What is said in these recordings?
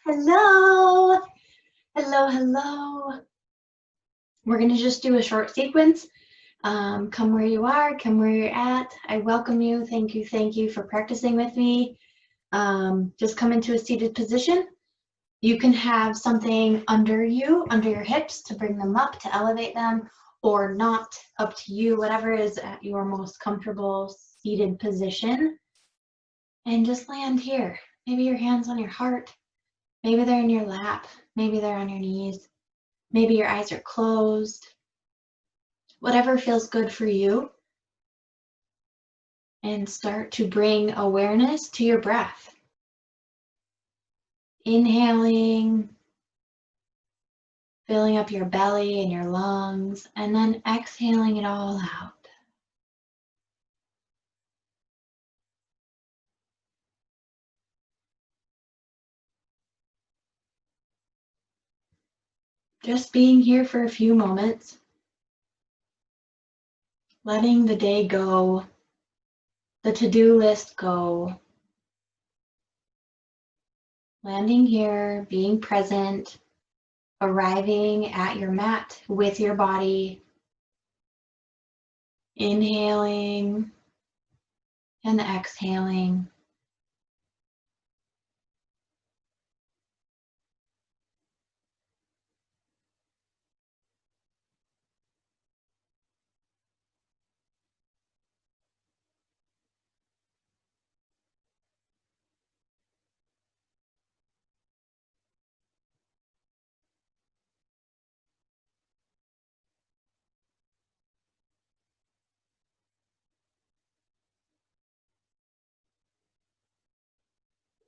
Hello, hello, hello. We're going to just do a short sequence. Come where you are, come where you're at. I welcome you. Thank you for practicing with me. Just come into a seated position. You can have something under you, under your hips to bring them up, to elevate them, or not, up to you, whatever is at your most comfortable seated position. And just land here. Maybe your hands on your heart. Maybe they're in your lap. Maybe they're on your knees. Maybe your eyes are closed. Whatever feels good for you. And start to bring awareness to your breath. Inhaling, filling up your belly and your lungs, and then exhaling it all out. Just being here for a few moments, letting the day go, the to-do list go, landing here, being present, arriving at your mat with your body, inhaling and exhaling.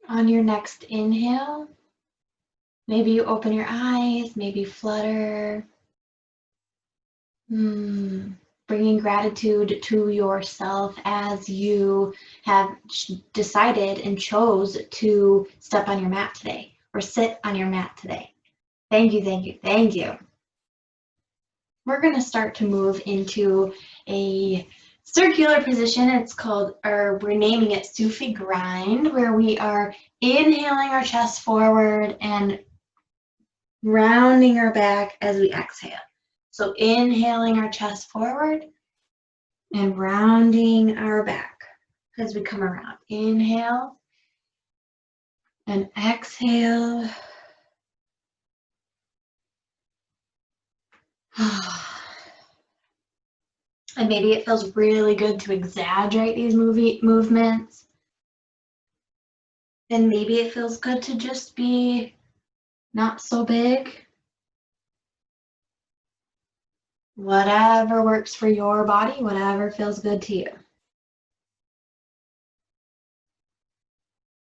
On your next inhale, maybe you open your eyes, maybe flutter. Bringing gratitude to yourself as you have decided and chose to step on your mat today or sit on your mat today. Thank you. We're going to start to move into a circular position. It's called, or we're naming it Sufi Grind, where we are inhaling our chest forward and rounding our back as we exhale. So inhaling our chest forward and rounding our back as we come around. Inhale and exhale. And maybe it feels really good to exaggerate these movements. And maybe it feels good to just be not so big. Whatever works for your body, whatever feels good to you.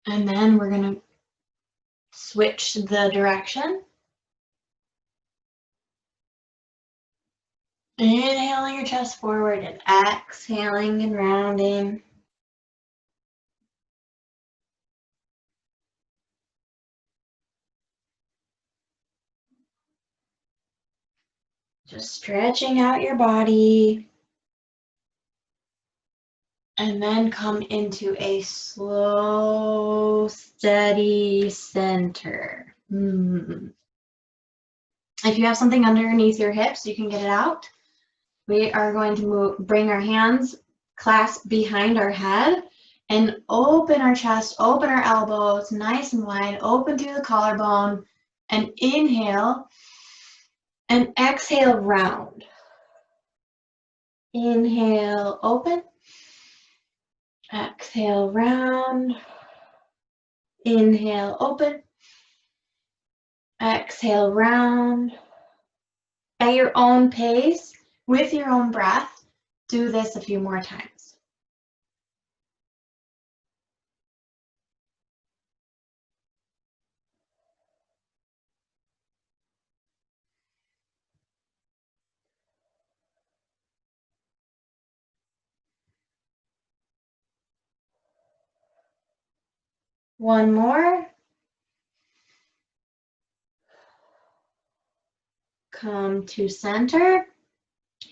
And then we're going to switch the direction. Inhaling your chest forward and exhaling and rounding. Just stretching out your body. And then come into a slow, steady center. If you have something underneath your hips, you can get it out. We are going to bring our hands clasped behind our head and open our chest, open our elbows, nice and wide, open through the collarbone, and inhale and exhale round. Inhale, open. Exhale, round. Inhale, open. Exhale, round. At your own pace, with your own breath, do this a few more times. One more. Come to center.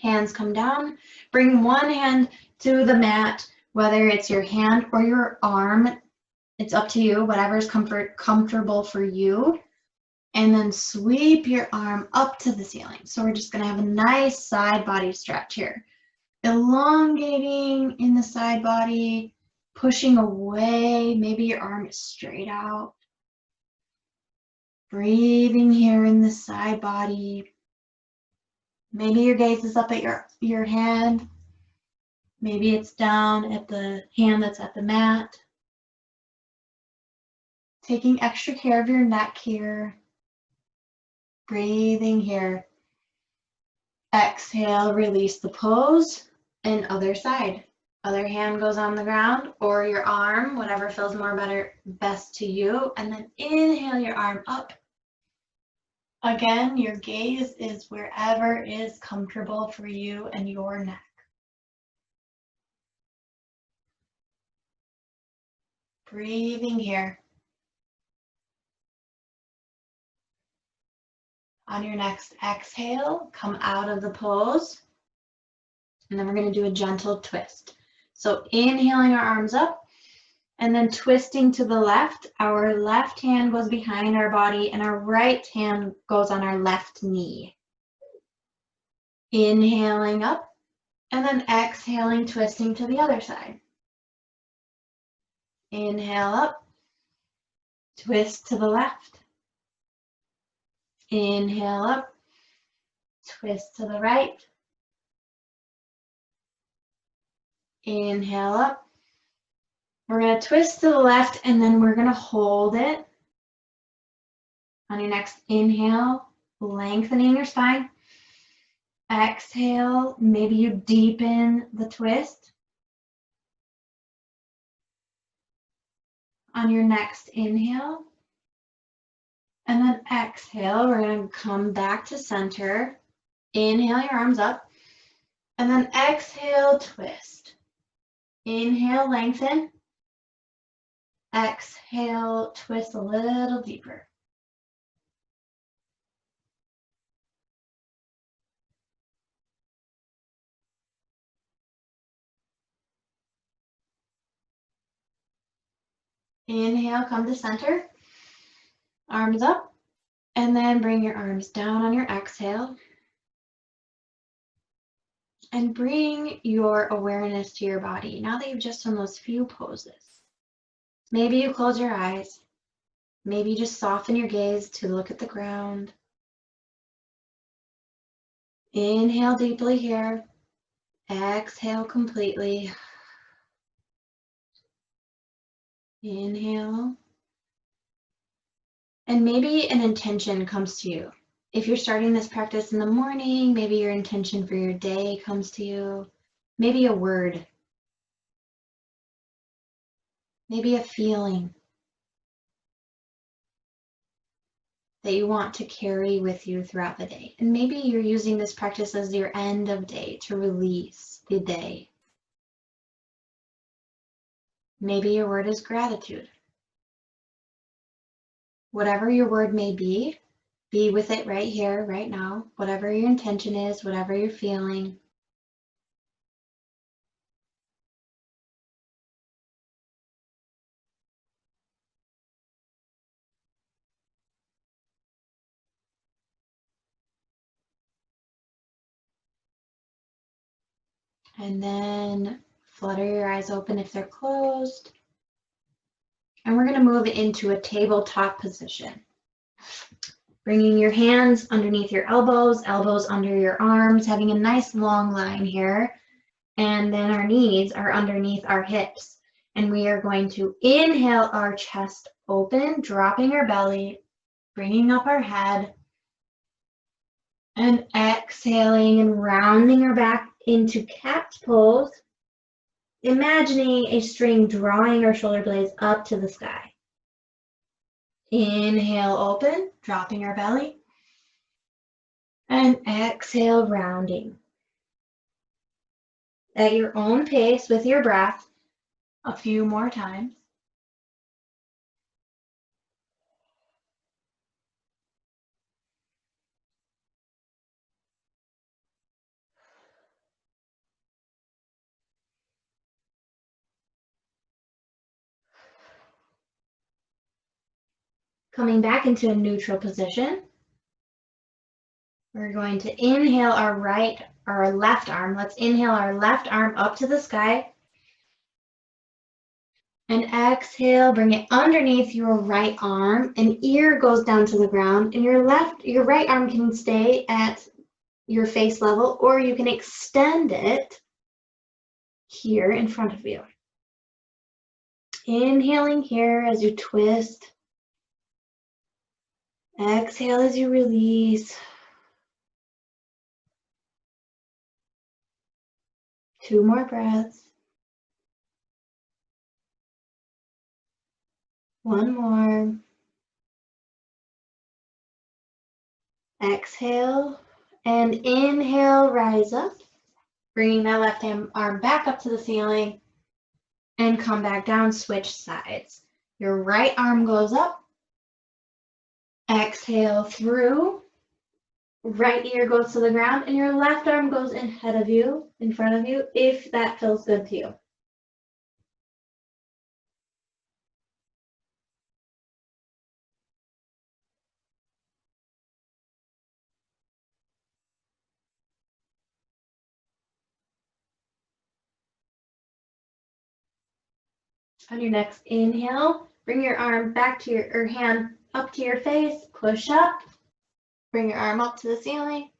Hands come down. Bring one hand to the mat, whether it's your hand or your arm It's up to you, whatever's comfortable for you. And then sweep your arm up to the ceiling. So we're just gonna have a nice side body stretch here. Elongating in the side body, pushing away. Maybe your arm is straight out. Breathing here in the side body. Maybe your gaze is up at your hand. Maybe it's down at the hand that's at the mat. Taking extra care of your neck here. Breathing here. Exhale, release the pose, and other side. Other hand goes on the ground or your arm, whatever feels best to you. And then inhale your arm up. Again, your gaze is wherever is comfortable for you and your neck. Breathing here. On your next exhale, come out of the pose. And then we're going to do a gentle twist. So inhaling our arms up and then twisting to the left. Our left hand goes behind our body and our right hand goes on our left knee. Inhaling up and then exhaling, twisting to the other side. Inhale up, twist to the left. Inhale up, twist to the right. Inhale up. We're going to twist to the left and then we're going to hold it. On your next inhale, lengthening your spine. Exhale, maybe you deepen the twist. On your next inhale, and then exhale, we're going to come back to center. Inhale your arms up, and then exhale, twist. Inhale, lengthen. Exhale, twist a little deeper. Inhale, come to center. Arms up, and then bring your arms down on your exhale. And bring your awareness to your body. Now that you've just done those few poses, maybe you close your eyes. Maybe you just soften your gaze to look at the ground. Inhale deeply here. Exhale completely. Inhale. And maybe an intention comes to you. If you're starting this practice in the morning, maybe your intention for your day comes to you. Maybe a word. Maybe a feeling that you want to carry with you throughout the day. And maybe you're using this practice as your end of day to release the day. Maybe your word is gratitude. Whatever your word may be with it right here, right now. Whatever your intention is, whatever you're feeling. And then flutter your eyes open if they're closed. And we're going to move into a tabletop position. Bringing your hands underneath your elbows, elbows under your arms, having a nice long line here. And then our knees are underneath our hips. And we are going to inhale our chest open, dropping our belly, bringing up our head. And exhaling and rounding our back into cat's pose. Imagining a string drawing our shoulder blades up to the sky. Inhale, open, dropping our belly. And exhale, rounding. At your own pace with your breath, a few more times. Coming back into a neutral position. We're going to inhale our left arm. Let's inhale our left arm up to the sky. And exhale, bring it underneath your right arm. An ear goes down to the ground, and your right arm can stay at your face level, or you can extend it here in front of you. Inhaling here as you twist. Exhale as you release. 2 more breaths. 1 more. Exhale and inhale, rise up. Bringing that left arm back up to the ceiling and come back down, switch sides. Your right arm goes up. Exhale through. Right ear goes to the ground and your left arm goes ahead of you, in front of you, if that feels good to you. On your next inhale, bring your arm back to your hand up to your face, push up, bring your arm up to the ceiling,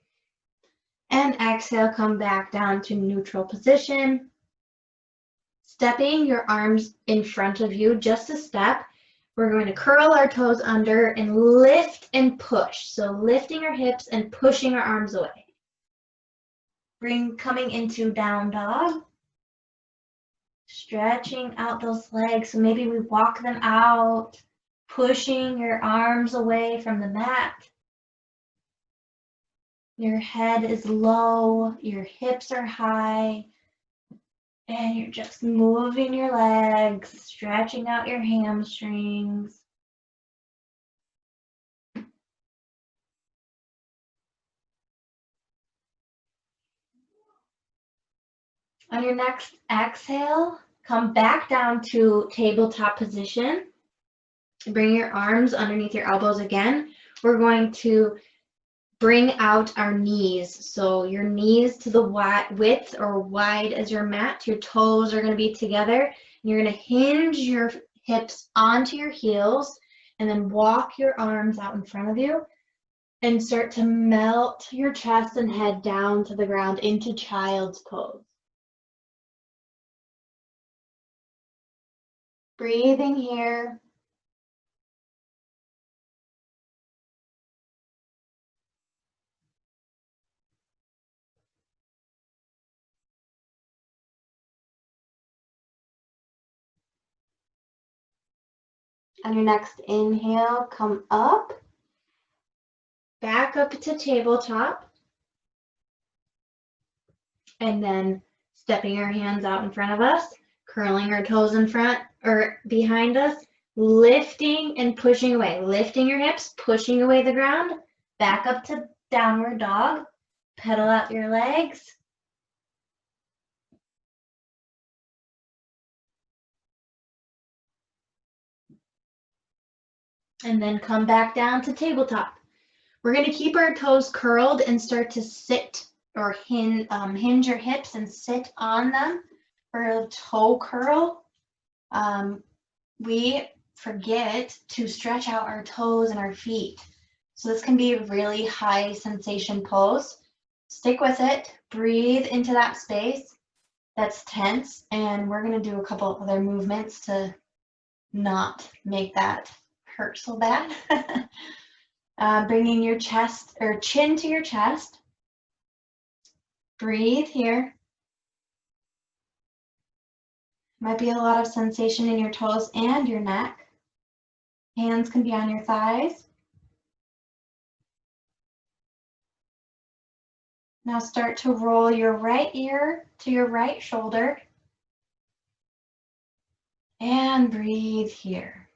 and exhale, come back down to neutral position. Stepping your arms in front of you, just a step. We're going to curl our toes under and lift and push. So lifting our hips and pushing our arms away. Coming into down dog. Stretching out those legs. So maybe we walk them out, pushing your arms away from the mat. Your head is low, your hips are high, and you're just moving your legs, stretching out your hamstrings. On your next exhale, come back down to tabletop position. Bring your arms underneath your elbows again. We're going to bring out our knees. So your knees to the width or wide as your mat. Your toes are going to be together. And you're going to hinge your hips onto your heels and then walk your arms out in front of you and start to melt your chest and head down to the ground into child's pose. Breathing here. On your next inhale, come up, back up to tabletop, and then stepping our hands out in front of us, curling our toes in front or behind us, lifting and pushing away, lifting your hips, pushing away the ground, back up to downward dog, pedal out your legs. And then come back down to tabletop. We're going to keep our toes curled and start to sit or hinge your hips and sit on them for a toe curl. We forget to stretch out our toes and our feet. So this can be a really high sensation pose. Stick with it, breathe into that space that's tense, and we're going to do a couple other movements to not make that hurt so bad. Bringing your chest or chin to your chest. Breathe here. Might be a lot of sensation in your toes and your neck. Hands can be on your thighs. Now start to roll your right ear to your right shoulder. And breathe here.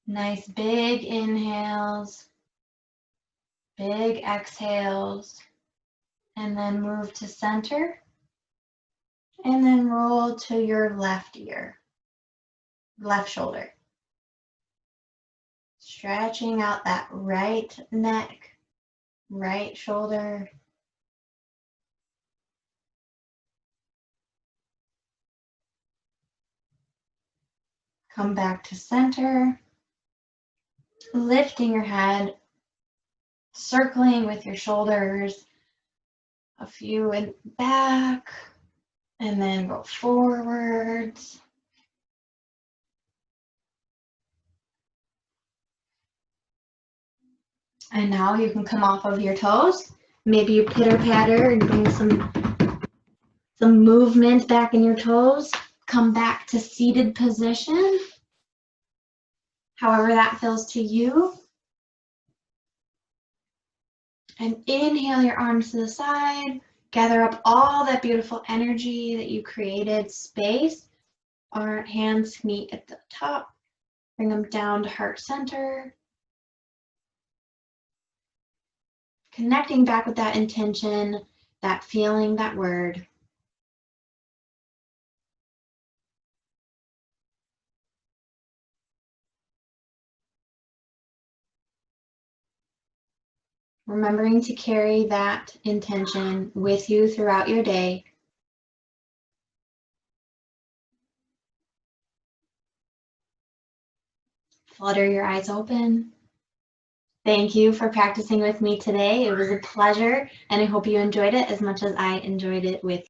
Nice big inhales, big exhales, and then move to center. And then roll to your left ear, left shoulder. Stretching out that right neck, right shoulder. Come back to center. Lifting your head, circling with your shoulders, a few in back, and then go forwards. And now you can come off of your toes. Maybe you pitter patter and bring some movement back in your toes. Come back to seated position, however that feels to you. And inhale your arms to the side. Gather up all that beautiful energy that you created, space. Our hands meet at the top. Bring them down to heart center. Connecting back with that intention, that feeling, that word. Remembering to carry that intention with you throughout your day. Flutter your eyes open. Thank you for practicing with me today. It was a pleasure, and I hope you enjoyed it as much as I enjoyed it with you.